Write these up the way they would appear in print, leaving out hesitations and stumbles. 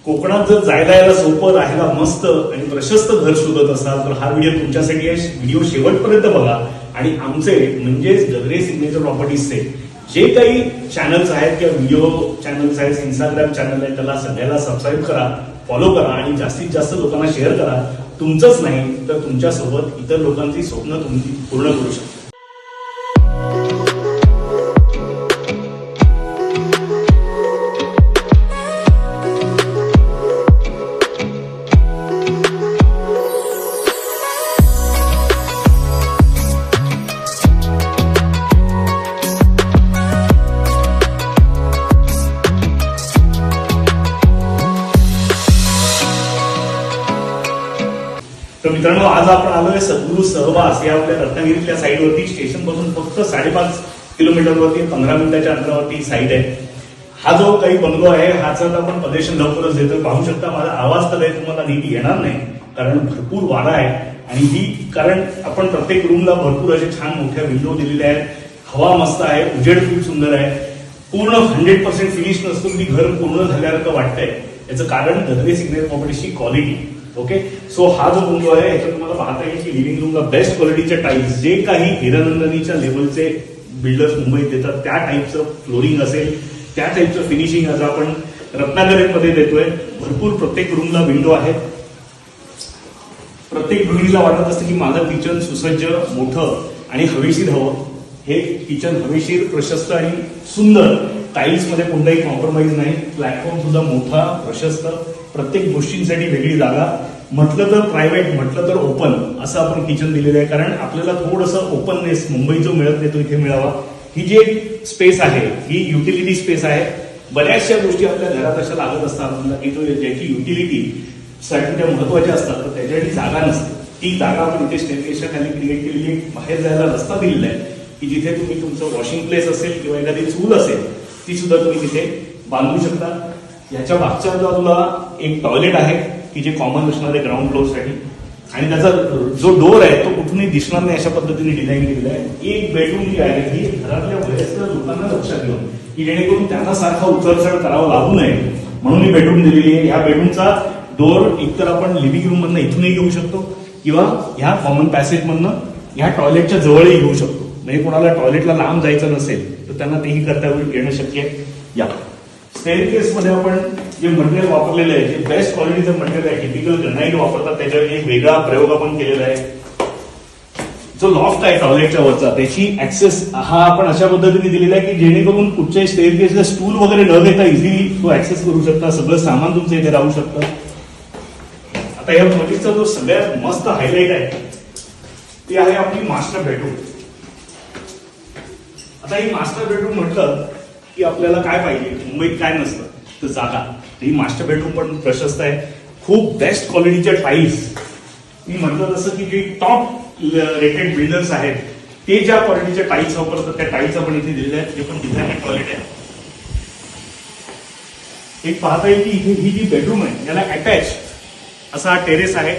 कोकणात जर जायला यायला सोपं, राहायला मस्त आणि प्रशस्त घर शोधत असाल तर हा व्हिडिओ तुमच्यासाठी आहे. व्हिडिओ शेवटपर्यंत बघा आणि आमचे म्हणजेच गद्रे सिग्नेचर प्रॉपर्टीजचे जे काही चॅनल्स आहेत किंवा व्हिडिओ चॅनल्स आहेत, इंस्टाग्राम चॅनल आहे, त्याला सगळ्याला सबस्क्राईब करा, फॉलो करा आणि जास्तीत जास्त लोकांना शेअर करा. तुमचंच नाही तर तुमच्यासोबत इतर लोकांची स्वप्न तुम्ही पूर्ण करू शकता. तर मित्रांनो, आज आपण आलोय सद्गुरू सहवास या आपल्या रत्नागिरीतल्या साईडवरती. स्टेशन पासून फक्त 5.5 किलोमीटरवरती 15 मिनिटाच्या अंतरावरती साईड आहे. हा जो काही बंगलो आहे ह्याचं आपण प्रदर्शन लवकरच देतो. पाहू शकता माझा आवाज तर तुम्हाला नीट येणार नाही कारण भरपूर वारा आहे आणि ही कारण आपण प्रत्येक रूमला भरपूर असे छान मोठ्या विंडो दिलेल्या आहेत. हवा मस्त आहे, उजेड खूप सुंदर आहे. पूर्ण 100% फिनिश नसतो की घर पूर्ण झाल्यासारखं वाटतंय. याचं कारण गद्रे सिग्नेचर प्रॉपर्टीजची क्वालिटी. ओके, सो हा जो बंगलो आहे याच्यात तुम्हाला पाहता येईल की लिव्हिंग रूमला बेस्ट क्वालिटीचे टाईल्स, जे काही हिरानंदानीच्या लेवलचे बिल्डर्स मुंबईत देतात त्या टाईपचं फ्लोरिंग असेल, त्या टाईपचं फिनिशिंग आज आपण रत्नागिरीमध्ये देतोय. भरपूर प्रत्येक रूमला विंडो आहे. प्रत्येक गृहिणीला वाटत असतं की माझं किचन सुसज्ज, मोठं आणि हवेशीर हवं. हे किचन हवेशीर, प्रशस्त आणि सुंदर. टाईल्स मध्ये कोणताही कॉम्प्रोमाइज नाही. प्लॅटफॉर्म सुद्धा मोठा, प्रशस्त, प्रत्येक गोष्टींसाठी वेगळी जागा. म्हटलं तर प्रायव्हेट, म्हटलं तर ओपन असं आपण किचन दिलेलं आहे कारण आपल्याला थोडंसं ओपननेस मुंबई जो मिळत नाही तो इथे मिळावा. ही जी एक स्पेस आहे ही युटिलिटी स्पेस आहे. बऱ्याचशा गोष्टी आपल्या घरात अशा लागत असतात आपल्याला की तो ज्याची युटिलिटी साठी त्या महत्वाच्या असतात तर त्याच्यासाठी जागा नसते. ती जागा आपण इथे स्टेअरकेसच्या खाली क्रिएट केलेली आहे. बाहेर जायला रस्ता दिलेला आहे की जिथे तुम्ही तुमचं वॉशिंग प्लेस असेल किंवा एखादी चूल असेल ती सुद्धा तुम्ही तिथे बांधू शकता. याच्या मागच्या बाजूला एक टॉयलेट आहे की जे कॉमन असणार आहे ग्राउंड फ्लोअरसाठी आणि त्याचा जो डोर आहे तो कुठूनही दिसणार नाही अशा पद्धतीने डिझाईन केलेला आहे. एक बेडरूम जी आहे ही घरातल्या वयस्कर लोकांना लक्षात घेऊन की जेणेकरून त्यांना सारखा उचलचढ करावा लागू नये म्हणून ही बेडरूम दिलेली आहे. ह्या बेडरूमचा डोर एकतर आपण लिव्हिंग रूम मधनं इथूनही घेऊ शकतो किंवा ह्या कॉमन पॅसेज मधनं ह्या टॉयलेटच्या जवळही घेऊ शकतो. म्हणजे कोणाला टॉयलेटला लांब जायचं नसेल तर त्यांना तेही करता येणं शक्य आहे. या स्टेअरकेस मध्ये आपण जे मटेरियल वापरलेलं आहे, जे बेस्ट क्वालिटीचं मटेरियल आहे, टिपिकल ग्रॅनाइट वापरतात, त्याच्यावर एक वेगळा प्रयोग आपण केलेला आहे. जो लॉफ्ट आहे टॉयलेटच्या वरचा त्याची ऍक्सेस हा आपण अशा पद्धतीने दिलेला आहे की जेणेकरून कुठच्याही स्टेअरकेसला स्टूल वगैरे न देता इझिली तो ऍक्सेस करू शकता. सगळं सामान तुमचं इथे राहू शकतं. आता या प्रोजेक्टचा जो सगळ्यात मस्त हायलाइट आहे ती आहे आपली मास्टर बेडरूम. आता ही मास्टर बेडरूम म्हटलं की आपल्याला काय पाहिजे, मुंबईत काय नसतं तर जागा. ही मास्टर बेडरूम पण प्रशस्त आहे. खूप बेस्ट क्वालिटीच्या टाईल्स. मी म्हटलं तसं की जे टॉप रेटेड बिल्डर्स आहेत ते ज्या क्वालिटीच्या टाईल्स वापरतात त्या टाईल्स आपण इथे दिलेल्या आहेत. ते पण डिझाईन टॉयलेट आहे. एक पाहता येईल की इथे ही जी बेडरूम आहे याला अटॅच असा हा टेरेस आहे.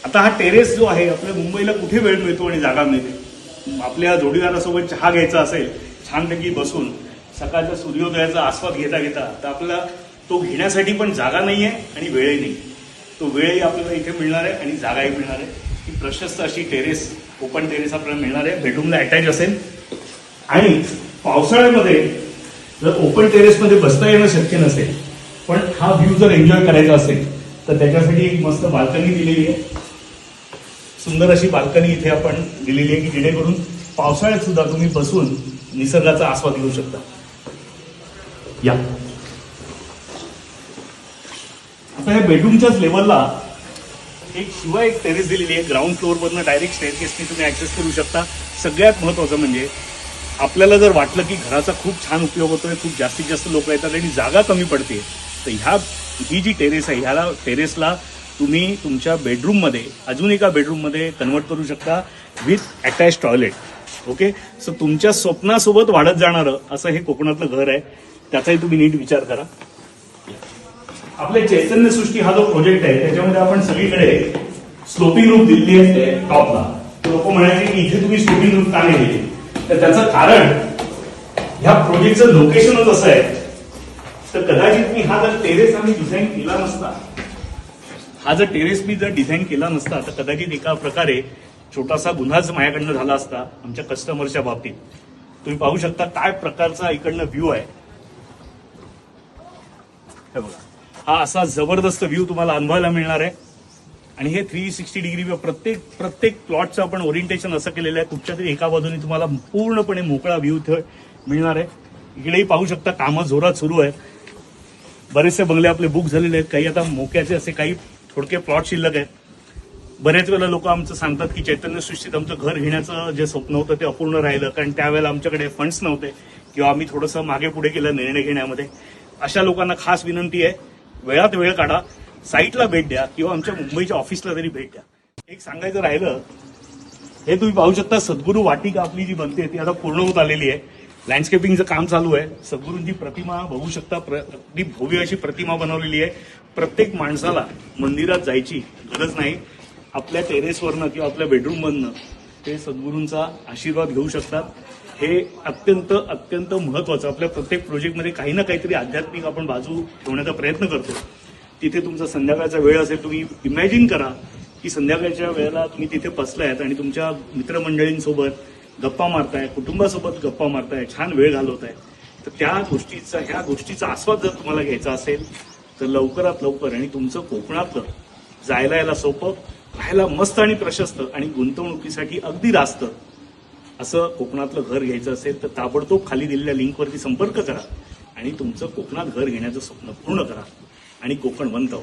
आता हा टेरेस जो आहे आपल्या मुंबईला कुठे वेळ मिळतो आणि जागा मिळते. आपल्या जोडीदारासोबत चहा घ्यायचा असेल छानपैकी बसून सकाळच्या सूर्योदयाचा आस्वाद घेता घेता तर आपल्याला तो घेण्यासाठी पण जागा नाहीये आणि वेळही नाही. तो वेळही आपल्याला इथे मिळणार आहे आणि जागाही मिळणार आहे. ही प्रशस्त अशी टेरेस, ओपन टेरेस आपल्याला मिळणार आहे. बेडरूमला अटॅच असेल आणि पावसाळ्यामध्ये जर ओपन टेरेसमध्ये बसता येणं शक्य नसेल पण हा व्ह्यू जर एन्जॉय करायचा असेल तर त्याच्यासाठी एक मस्त बाल्कनी दिलेली आहे. सुंदर अशी बाल्कनी इथे आपण दिलेली आहे की जेणेकरून पावसाळ्यात सुद्धा तुम्ही बसून निसर्गाचा आस्वाद घेऊ शकता. या आता या बेडरूमच्याच लेवलला एक शिवाय एक टेरेस दिलेली आहे. ग्राउंड फ्लोअरवरनं डायरेक्ट स्टेअरकेसने तुम्ही ऍक्सेस करू शकता. सगळ्यात महत्वाचं म्हणजे आपल्याला जर वाटलं की घराचा खूप छान उपयोग होतोय, खूप जास्तीत जास्त लोक येतात आणि जागा कमी पडते तर ही जी टेरेस आहे ह्याला टेरेसला तुम्ही तुमच्या बेडरूममध्ये अजून एका बेडरूममध्ये कन्वर्ट करू शकता with attach toilet. Okay, so तुमच्या स्वप्नासोबत वाढत जाणारं असं हे कोकणातलं घर आहे. त्याचाही तुम्ही नीट विचार करा. आपल्या चैतन्य सृष्टी हा जो प्रोजेक्ट आहे त्याच्यामध्ये आपण सगळीकडे स्लोपिंग रूफ दिलेली आहे टॉपला. लोक म्हणायचे की इथे तुम्ही स्लोपिंग रूफ का नाही दिली तर त्याचं कारण ह्या प्रोजेक्टचं लोकेशनच असं आहे तर कदाचित मी हा जर टेरेस आम्ही डिझाईन केला नसता, हा जर टेरेस मी जर डिझाईन केला नसता तर कदाचित एका प्रकारे छोटासा गुन्हाच माझ्याकडनं झाला असता आमच्या कस्टमरच्या बाबतीत. तुम्ही पाहू शकता काय प्रकारचा इकडनं व्ह्यू आहे. हे बघा, हा असा जबरदस्त व्ह्यू तुम्हाला अनुभवायला मिळणार आहे. आणि हे 360 डिग्री प्रत्येक प्लॉटचं आपण ओरिएंटेशन असं केलेलं आहे, कुठच्या तरी एका बाजूने तुम्हाला पूर्णपणे मोकळा व्ह्यू इथे मिळणार आहे. इकडेही पाहू शकता कामं जोरात सुरू आहेत. बरेचसे बंगले आपले बुक झालेले आहेत, काही आता मोक्याचे असे काही थोडके प्लॉट शिल्लक आहेत. बरेच वेळेला लोक आमचं सांगतात की चैतन्य सृष्टीत आमचं घर घेण्याचं जे स्वप्न होतं ते अपूर्ण राहिलं, कारण त्यावेळेला आमच्याकडे फंड्स नव्हते किंवा आम्ही थोडंसं मागे पुढे केलं निर्णय घेण्यामध्ये. अशा लोकांना खास विनंती आहे, वेळात वेळ काढा, साईटला भेट द्या किंवा आमच्या मुंबईच्या ऑफिसला तरी भेट द्या. एक सांगायचं राहिलं, हे तुम्ही पाहू शकता सद्गुरू वाटिका आपली जी बनते ती आता पूर्ण होत आलेली आहे. लँडस्केपिंगचं काम चालू आहे. सद्गुरूंची प्रतिमा बघू शकता, अगदी भव्य अशी प्रतिमा बनवलेली आहे. प्रत्येक माणसाला मंदिरात जायची गरज नाही, आपल्या टेरेसवरनं किंवा आपल्या बेडरूममधनं ते सद्गुरूंचा आशीर्वाद घेऊ शकतात. हे अत्यंत अत्यंत महत्वाचं. आपल्या प्रत्येक प्रोजेक्टमध्ये काही ना काहीतरी आध्यात्मिक आपण बाजू ठेवण्याचा प्रयत्न करतो. तिथे तुमचा संध्याकाळचा वेळ असेल, तुम्ही इमॅजिन करा की संध्याकाळच्या वेळेला तुम्ही तिथे बसलायत आणि तुमच्या मित्रमंडळींसोबत गप्पा मारताय, कुटुंबासोबत गप्पा मारताय, छान वेळ घालवताय. तर ह्या गोष्टीचा आस्वाद जर तुम्हाला घ्यायचा असेल तर लवकरात लवकर, आणि तुमचं कोकणातलं जायला यायला सोपं, राहायला मस्त आणि प्रशस्त आणि गुंतवणुकीसाठी अगदी रास्त असं कोकणातलं घर घ्यायचं असेल तर ताबडतोब खाली दिलेल्या लिंकवरती संपर्क करा आणि तुमचं कोकणात घर घेण्याचं स्वप्न पूर्ण करा आणि कोकण बनतं.